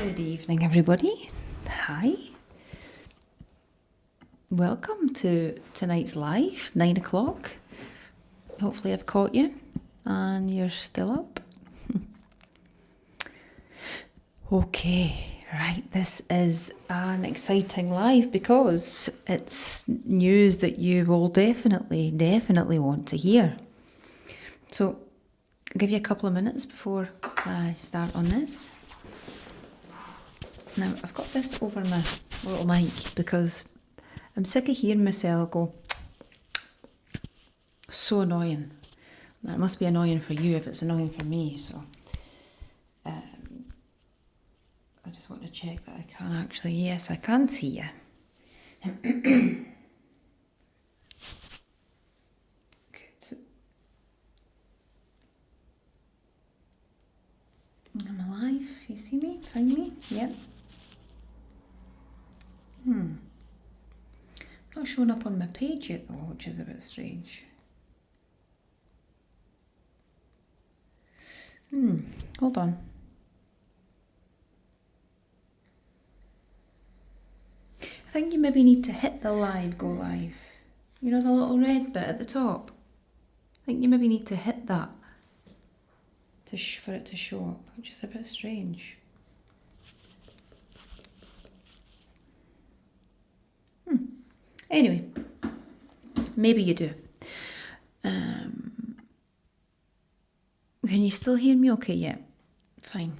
Good evening, everybody. Hi. Welcome to tonight's live, 9 o'clock. Hopefully I've caught you and you're still up. Okay, right, this is an exciting live because it's news that you will definitely want to hear. So, I'll give you a couple of minutes before I start on this. Now, I've got this over my little mic because I'm sick of hearing myself go, so annoying. That must be annoying for you if it's annoying for me, so I just want to check that I can actually, yes, I can see you. Good. I'm alive, you see me, find me, yep. Not showing up on my page yet though, which is a bit strange. Hold on. I think you maybe need to hit the live, go live. You know the little red bit at the top? I think you maybe need to hit that for it to show up, which is a bit strange. Anyway, maybe you do. Can you still hear me okay? Yeah, fine.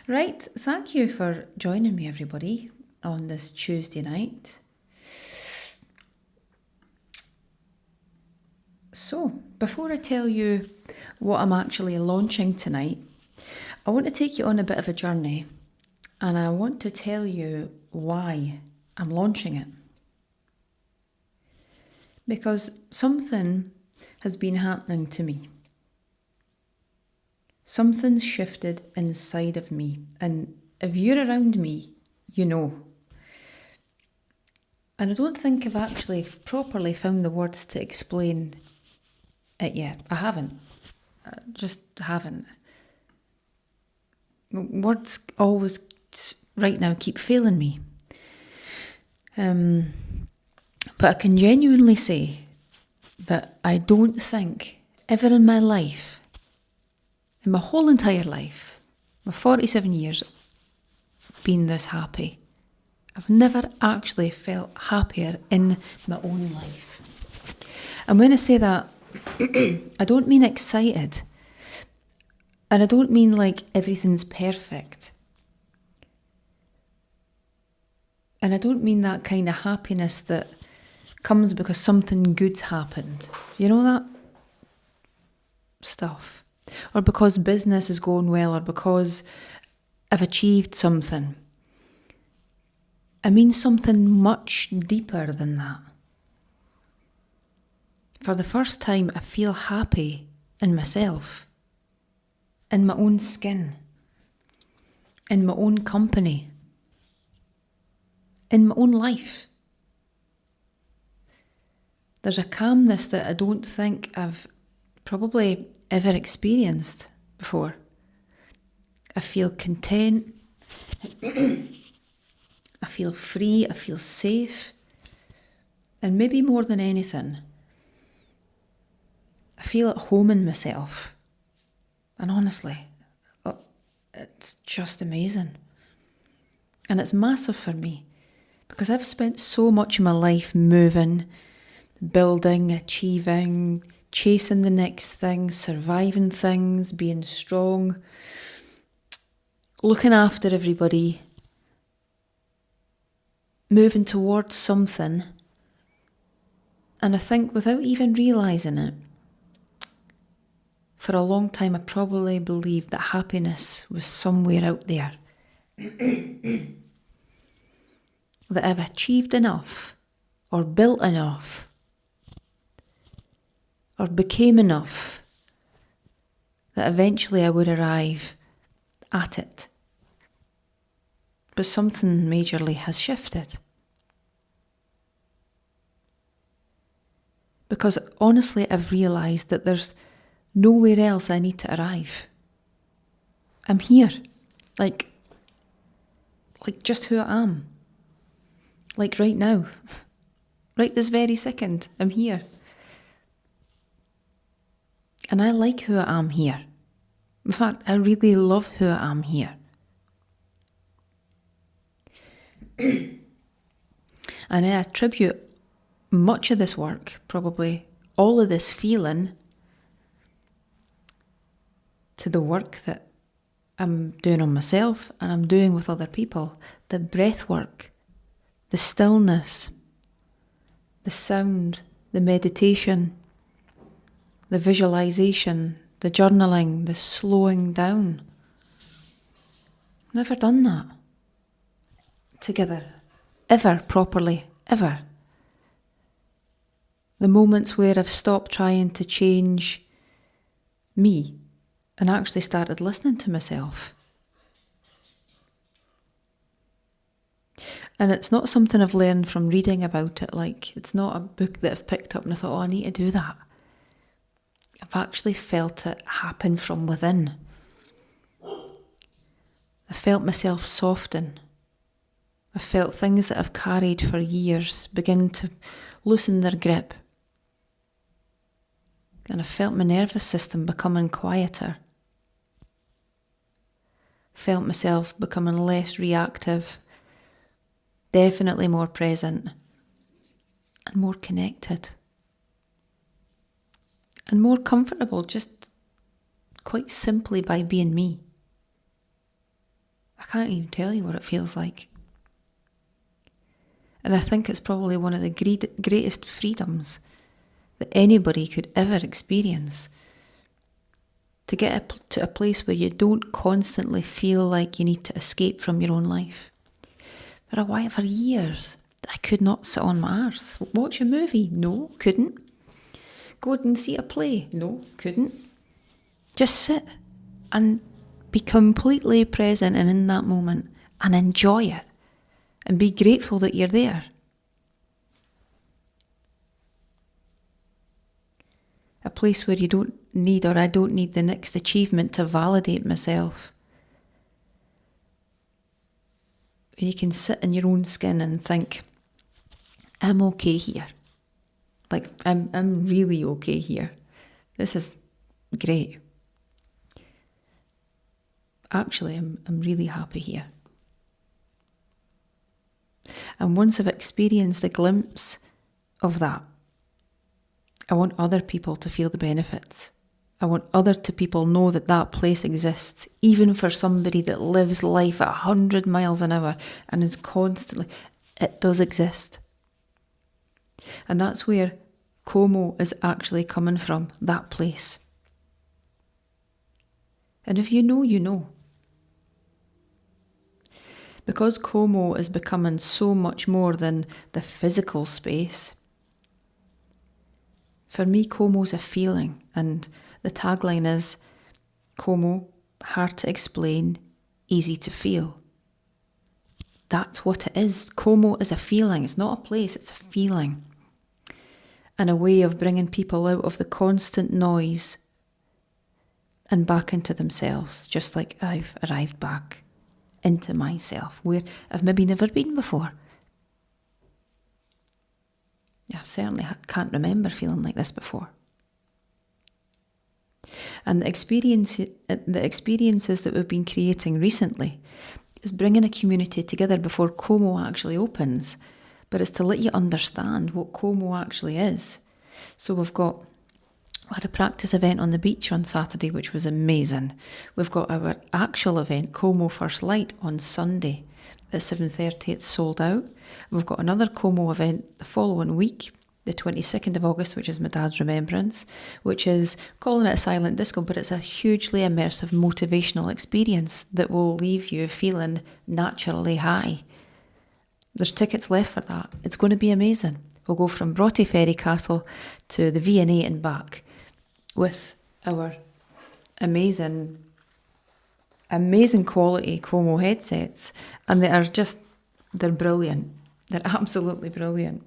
Right, thank you for joining me, everybody, on this Tuesday night. So, before I tell you what I'm actually launching tonight, I want to take you on a bit of a journey, and I want to tell you why I'm launching it. Because something has been happening to me. Something's shifted inside of me, and if you're around me, you know. And I don't think I've actually properly found the words to explain it yet. I haven't. I just haven't. Words always, right now, keep failing me. But I can genuinely say that I don't think ever in my life, in my whole entire life, my 47 years, been this happy. I've never actually felt happier in my own life. And when I say that, I don't mean excited. And I don't mean like everything's perfect. And I don't mean that kind of happiness that comes because something good's happened. You know that stuff? Or because business is going well, or because I've achieved something. I mean something much deeper than that. For the first time, I feel happy in myself, in my own skin, in my own company, in my own life. There's a calmness that I don't think I've probably ever experienced before. I feel content. I feel free. I feel safe. And maybe more than anything, I feel at home in myself. And honestly, it's just amazing. And it's massive for me because I've spent so much of my life moving, building, achieving, chasing the next thing, surviving things, being strong, looking after everybody, moving towards something. And I think without even realising it, for a long time I probably believed that happiness was somewhere out there. That I've achieved enough, or built enough, or became enough, that eventually I would arrive at it. But something majorly has shifted. Because honestly, I've realised that there's nowhere else I need to arrive. I'm here. Like just who I am. Like right now. Right this very second, I'm here. And I like who I am here. In fact, I really love who I am here. And I attribute much of this work, probably all of this feeling, to the work that I'm doing on myself and I'm doing with other people. The breath work, the stillness, the sound, the meditation, the visualization, the journaling, the slowing down. Never done that together, ever properly, ever. The moments where I've stopped trying to change me and actually started listening to myself. And it's not something I've learned from reading about it. Like, it's not a book that I've picked up and I thought, oh, I need to do that. I've actually felt it happen from within. I felt myself soften. I felt things that I've carried for years begin to loosen their grip. And I felt my nervous system becoming quieter. Felt myself becoming less reactive, definitely more present, and more connected. And more comfortable, just quite simply by being me. I can't even tell you what it feels like. And I think it's probably one of the greatest freedoms that anybody could ever experience. To get to a place where you don't constantly feel like you need to escape from your own life. For years, I could not sit on my arse. Watch a movie? No, couldn't. Go and see a play? No, couldn't. Just sit and be completely present and in that moment and enjoy it and be grateful that you're there. A place where you don't need, or I don't need, the next achievement to validate myself. Where you can sit in your own skin and think, I'm okay here. Like, I'm really okay here. This is great. Actually, I'm really happy here. And once I've experienced the glimpse of that, I want other people to feel the benefits. I want other people know that that place exists, even for somebody that lives life at 100 miles an hour and is constantly, it does exist. And that's where KOMO is actually coming from, that place. And if you know, you know. Because KOMO is becoming so much more than the physical space, for me, KOMO's a feeling, and the tagline is, KOMO, hard to explain, easy to feel. That's what it is. KOMO is a feeling. It's not a place, it's a feeling. And a way of bringing people out of the constant noise and back into themselves, just like I've arrived back into myself, where I've maybe never been before. I certainly can't remember feeling like this before. And the experiences that we've been creating recently is bringing a community together before KOMO actually opens, but it's to let you understand what KOMO actually is. So we had a practice event on the beach on Saturday, which was amazing. We've got our actual event, KOMO First Light, on Sunday at 7:30. It's sold out. We've got another KOMO event the following week, the 22nd of August, which is my dad's remembrance, which is, calling it a silent disco, but it's a hugely immersive motivational experience that will leave you feeling naturally high. There's tickets left for that. It's going to be amazing. We'll go from Broughty Ferry Castle to the V&A and back with our amazing quality KOMO headsets, and they're brilliant. They're absolutely brilliant.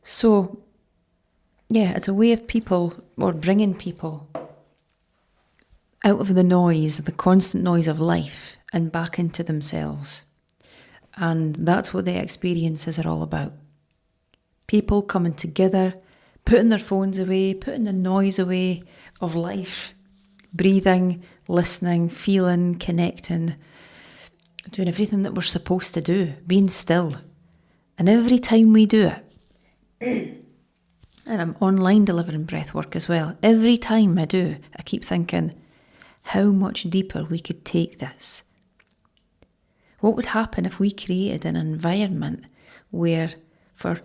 So, yeah, it's a way of people, or bringing people out of the noise, the constant noise of life, and back into themselves. And that's what the experiences are all about. People coming together, putting their phones away, putting the noise away of life, breathing, listening, feeling, connecting, doing everything that we're supposed to do, being still. And every time we do it, and I'm online delivering breath work as well, every time I do, I keep thinking how much deeper we could take this. What would happen if we created an environment where for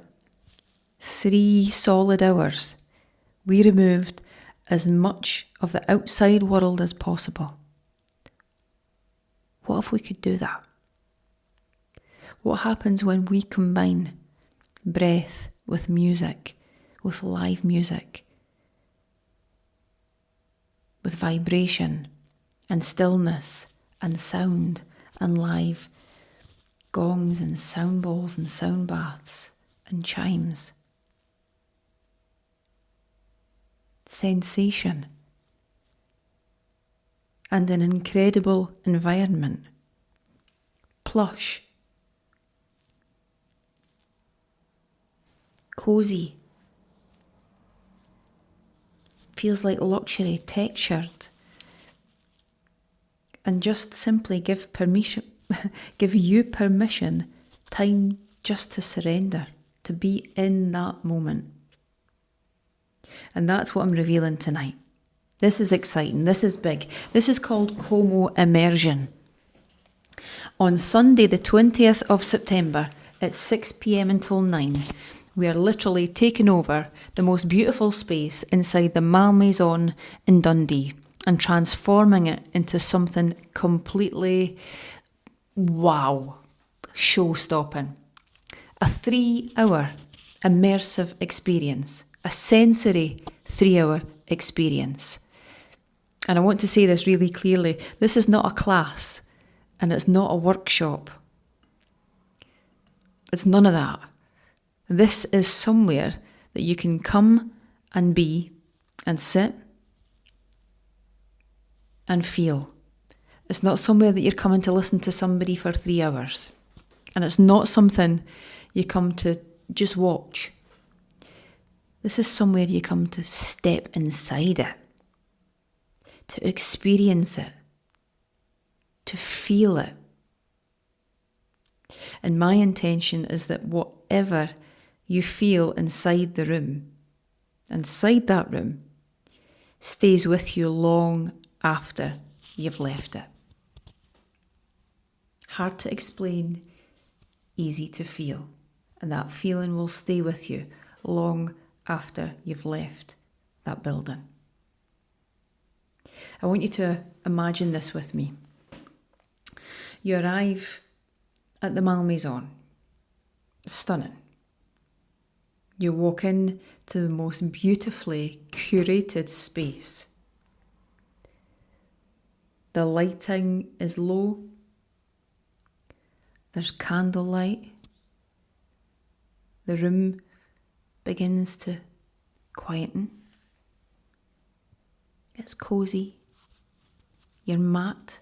3 solid hours we removed as much of the outside world as possible? What if we could do that? What happens when we combine breath with music, with live music, with vibration and stillness and sound and live gongs and sound bowls and sound baths and chimes? Sensation and an incredible environment. Plush, cosy, feels like luxury, textured, and just simply give you permission, time just to surrender, to be in that moment. And that's what I'm revealing tonight. This is exciting. This is big. This is called KOMO Immersion. On Sunday, the 20th of September, at 6 p.m. until 9, we are literally taking over the most beautiful space inside the Malmaison in Dundee and transforming it into something completely wow, show-stopping. A 3-hour immersive experience, a sensory 3-hour experience. And I want to say this really clearly. This is not a class and it's not a workshop. It's none of that. This is somewhere that you can come and be and sit and feel. It's not somewhere that you're coming to listen to somebody for 3 hours. And it's not something you come to just watch. This is somewhere you come to step inside it, to experience it, to feel it. And my intention is that whatever you feel inside the room, inside that room, stays with you long after you've left it. Hard to explain, easy to feel. And that feeling will stay with you long after you've left that building. I want you to imagine this with me. You arrive at the Malmaison. Stunning. You walk in to the most beautifully curated space. The lighting is low. There's candlelight. The room begins to quieten. It's cosy. Your mat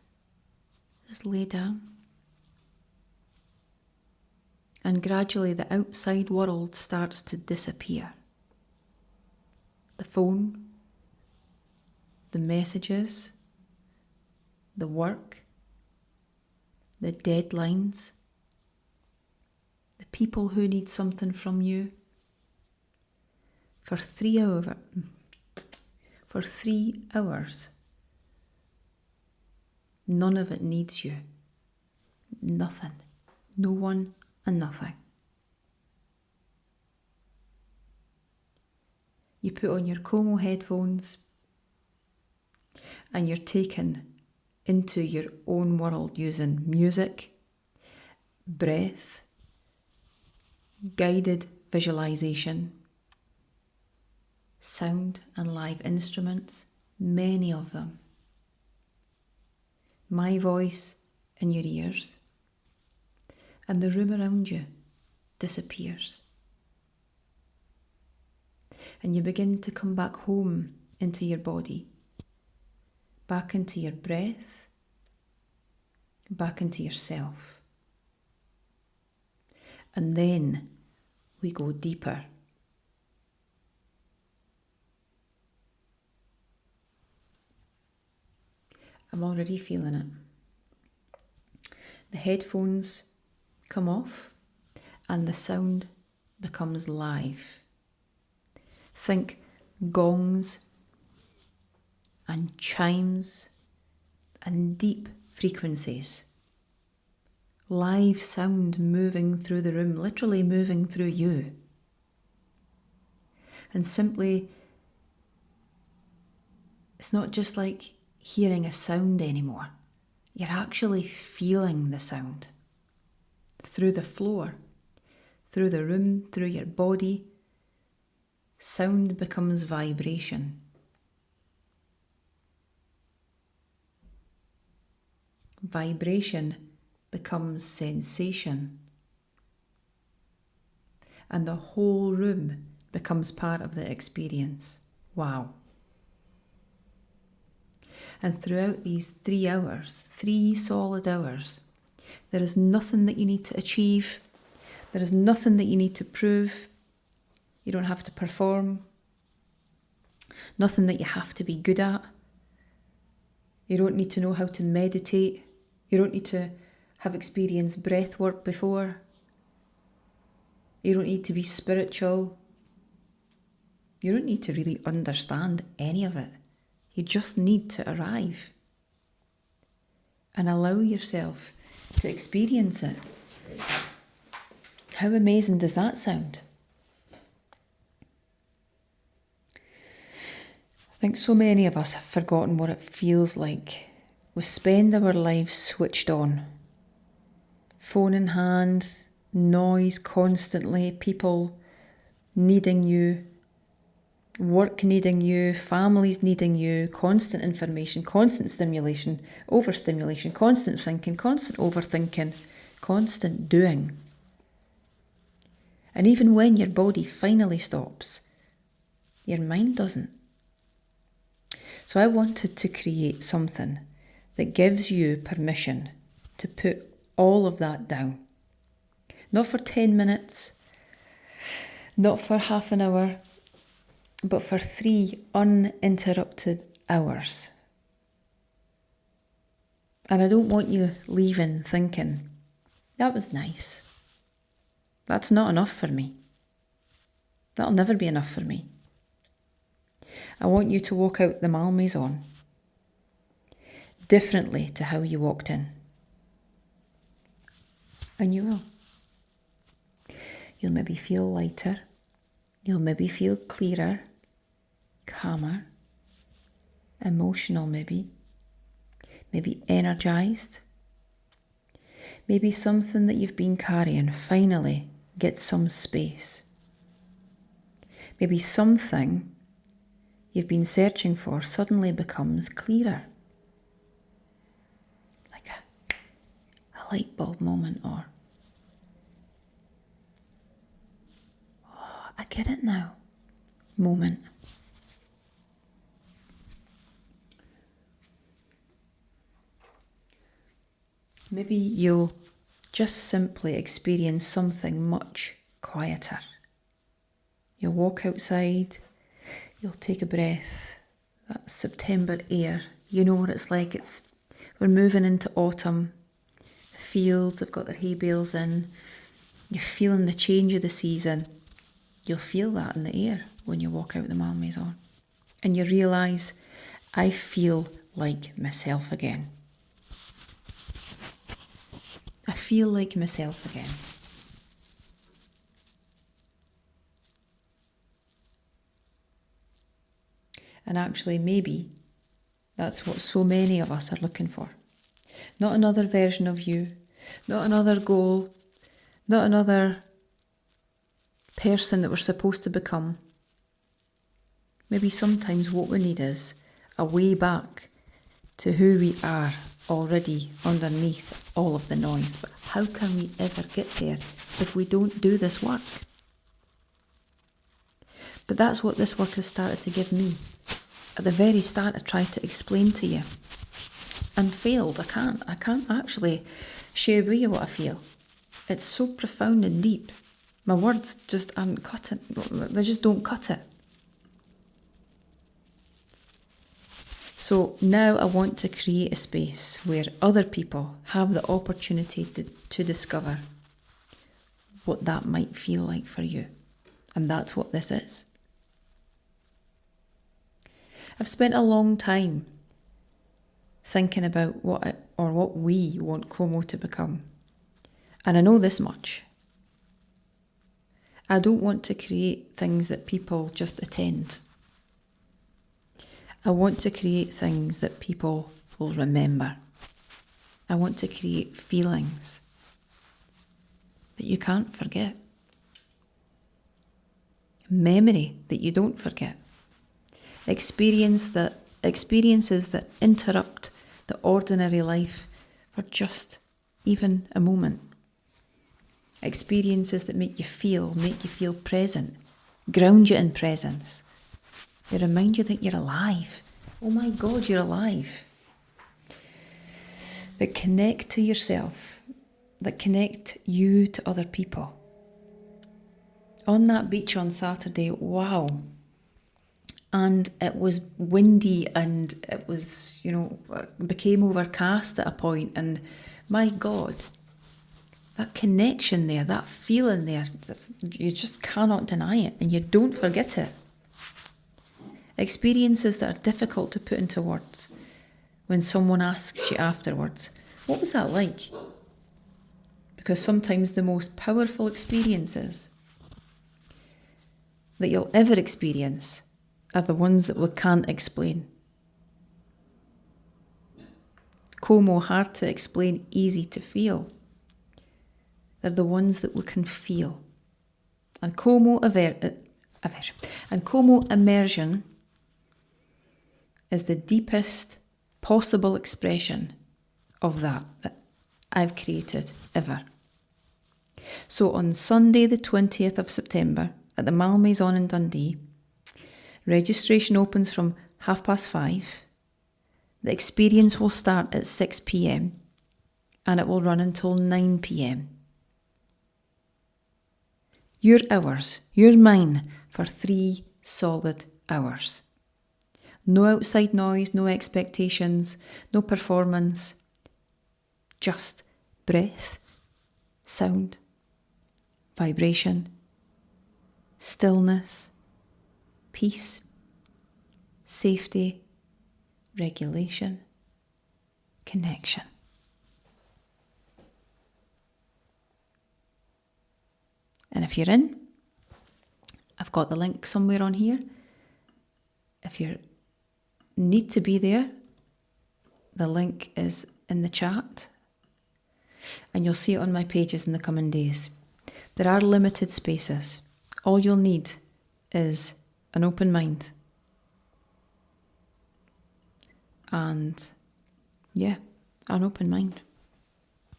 is laid down. And gradually the outside world starts to disappear. The phone, the messages, the work, the deadlines, the people who need something from you. For 3 hours, none of it needs you. Nothing. No one and nothing. You put on your KOMO headphones and you're taken into your own world using music, breath, guided visualization, sound and live instruments, many of them. My voice in your ears, and the room around you disappears. And you begin to come back home into your body, back into your breath, back into yourself. And then we go deeper. I'm already feeling it. The headphones come off and the sound becomes live. Think gongs and chimes and deep frequencies. Live sound moving through the room, literally moving through you. And simply, it's not just like hearing a sound anymore. You're actually feeling the sound through the floor, through the room, through your body. Sound becomes vibration. Vibration becomes sensation. And the whole room becomes part of the experience. Wow. And throughout these 3 hours, 3 solid hours, there is nothing that you need to achieve. There is nothing that you need to prove. You don't have to perform. Nothing that you have to be good at. You don't need to know how to meditate. You don't need to have experienced breath work before. You don't need to be spiritual. You don't need to really understand any of it. You just need to arrive and allow yourself to experience it. How amazing does that sound? I think so many of us have forgotten what it feels like. We spend our lives switched on. Phone in hand, noise constantly, people needing you, work needing you, families needing you, constant information, constant stimulation, overstimulation, constant thinking, constant overthinking, constant doing. And even when your body finally stops, your mind doesn't. So I wanted to create something that gives you permission to put all of that down. Not for 10 minutes, not for half an hour, but for 3 uninterrupted hours. And I don't want you leaving thinking, that was nice. That's not enough for me. That'll never be enough for me. I want you to walk out the Malmaison differently to how you walked in. And you will. You'll maybe feel lighter. You'll maybe feel clearer, calmer, emotional maybe energized. Maybe something that you've been carrying finally gets some space. Maybe something you've been searching for suddenly becomes clearer. Like a light bulb moment, or, oh, I get it now moment. Maybe you'll just simply experience something much quieter. You'll walk outside, you'll take a breath, that September air. You know what it's like. We're moving into autumn. The fields have got their hay bales in. You're feeling the change of the season. You'll feel that in the air when you walk out the Malmaison. And you realise, I feel like myself again. I feel like myself again. And actually, maybe that's what so many of us are looking for. Not another version of you, not another goal, not another person that we're supposed to become. Maybe sometimes what we need is a way back to who we are already underneath all of the noise. But how can we ever get there if we don't do this work? But that's what this work has started to give me. at the very start I tried to explain to you and failed. I can't actually share with you what I feel. It's so profound and deep. My words just aren't cut it. They just don't cut it. So now I want to create a space where other people have the opportunity to discover what that might feel like for you. And that's what this is. I've spent a long time thinking about what we want KOMO to become. And I know this much. I don't want to create things that people just attend. I want to create things that people will remember. I want to create feelings that you can't forget. Memory that you don't forget. Experiences that interrupt the ordinary life for just even a moment. Experiences that make you feel present, ground you in presence. They remind you that you're alive. Oh my God, you're alive. That connect to yourself, that connect you to other people. On that beach on Saturday, wow. And it was windy and it was, became overcast at a point. And my God, that connection there, that feeling there, you just cannot deny it and you don't forget it. Experiences that are difficult to put into words. When someone asks you afterwards, what was that like? Because sometimes the most powerful experiences that you'll ever experience are the ones that we can't explain. KOMO, hard to explain, easy to feel. They're the ones that we can feel. And KOMO Immersion is the deepest possible expression of that I've created ever. So on Sunday the 20th of September at the Malmaison in Dundee, registration opens from 5:30. The experience will start at 6 p.m. and it will run until 9 p.m. Your hours, you're mine for 3 solid hours. No outside noise, no expectations, no performance. Just breath, sound, vibration, stillness, peace, safety, regulation, connection. And if you're in, I've got the link somewhere on here. If you need to be there, the link is in the chat and you'll see it on my pages in the coming days. There are limited spaces. All you'll need is an open mind. And yeah, an open mind,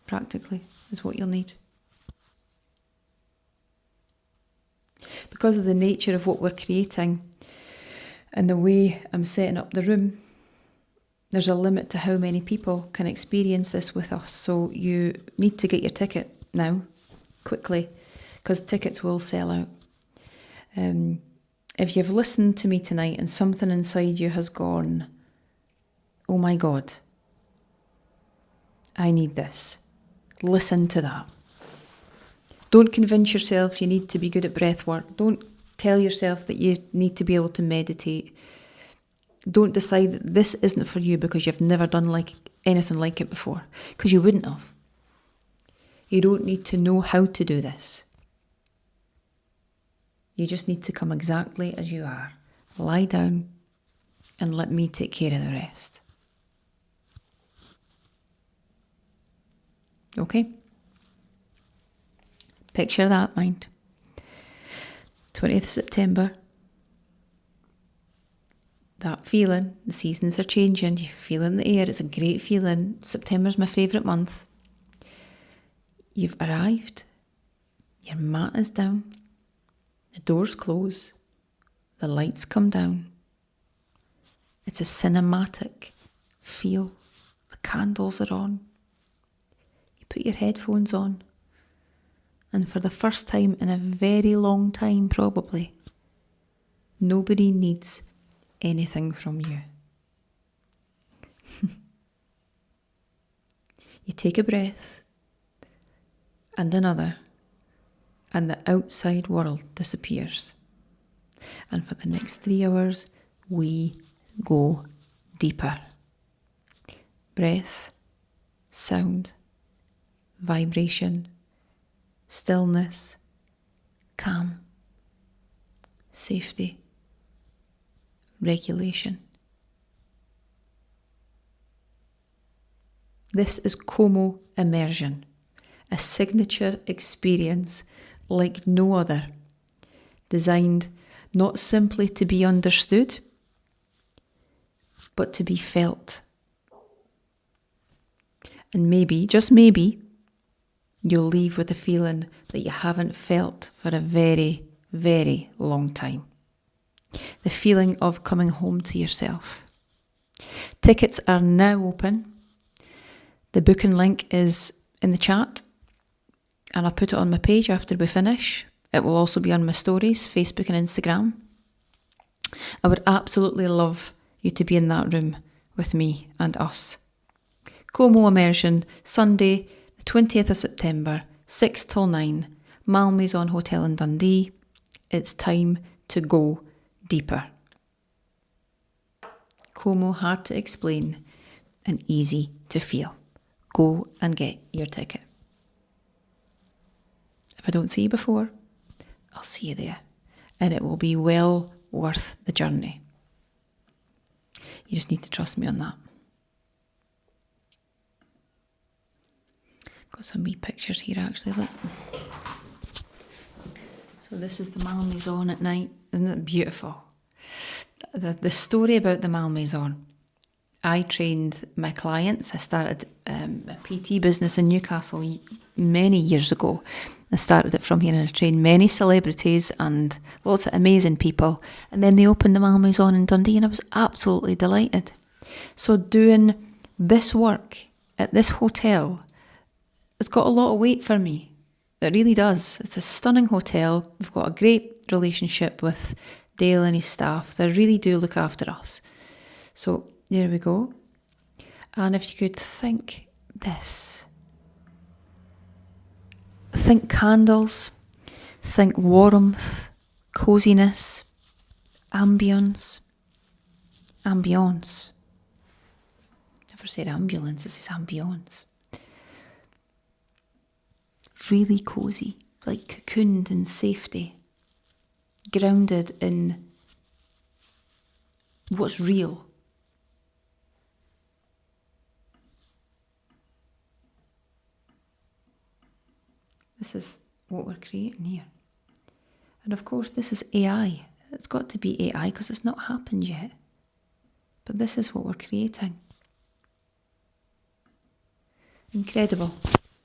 practically, is what you'll need. Because of the nature of what we're creating and the way I'm setting up the room, there's a limit to how many people can experience this with us. So you need to get your ticket now, quickly, because tickets will sell out. If you've listened to me tonight and something inside you has gone, oh my God, I need this. Listen to that. Don't convince yourself you need to be good at breath work. Don't tell yourself that you need to be able to meditate. Don't decide that this isn't for you because you've never done anything like it before, because you wouldn't have. You don't need to know how to do this. You just need to come exactly as you are. Lie down and let me take care of the rest. Okay? Picture that, mind. 20th of September. That feeling, the seasons are changing, you feel in the air, it's a great feeling. September's my favourite month. You've arrived, your mat is down, the doors close, the lights come down, It's a cinematic feel. The candles are on. You put your headphones on, and for the first time in a very long time probably, nobody needs anything from you. You take a breath and another, and the outside world disappears. And for the next 3 hours, we go deeper. Breath, sound, vibration, stillness, calm, safety, regulation. This is KOMO Immersion, a signature experience like no other, designed not simply to be understood, but to be felt. And maybe, just maybe, you'll leave with a feeling that you haven't felt for a very, very long time. The feeling of coming home to yourself. Tickets are now open. The booking link is in the chat, and I'll put it on my page after we finish. It will also be on my stories, Facebook and Instagram. I would absolutely love you to be in that room with me and us. KOMO Immersion, Sunday, the 20th of September, 6 till 9, Malmaison Hotel in Dundee. It's time to go deeper. KOMO, hard to explain and easy to feel. Go and get your ticket. If I don't see you before, I'll see you there, and it will be well worth the journey. You just need to trust me on that. Got some wee pictures here actually, look. So this is the Malmaison at night. Isn't it beautiful? The story about the Malmaison. I trained my clients. I started a PT business in Newcastle many years ago. I started it from here, and I trained many celebrities and lots of amazing people. And then they opened the Malmaison in Dundee, and I was absolutely delighted. So doing this work at this hotel, it's got a lot of weight for me. It really does. It's a stunning hotel. We've got a great relationship with Dale and his staff. They really do look after us. So there we go. And if you could think this. Think candles, think warmth, coziness, ambience. Never said ambulance, this is ambience. Really cosy, like cocooned in safety, grounded in what's real. This is what we're creating here. And of course, this is AI. It's got to be AI because it's not happened yet. But this is what we're creating. Incredible.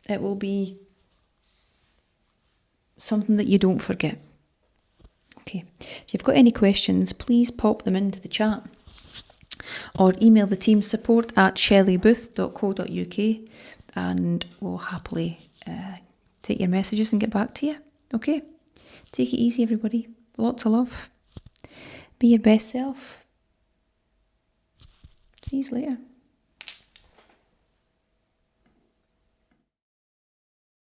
It will be something that you don't forget. Okay. If you've got any questions, please pop them into the chat. Or email the team support@shelleybooth.co.uk, and we'll happily take your messages and get back to you. Okay? Take it easy, everybody. Lots of love. Be your best self. See you later.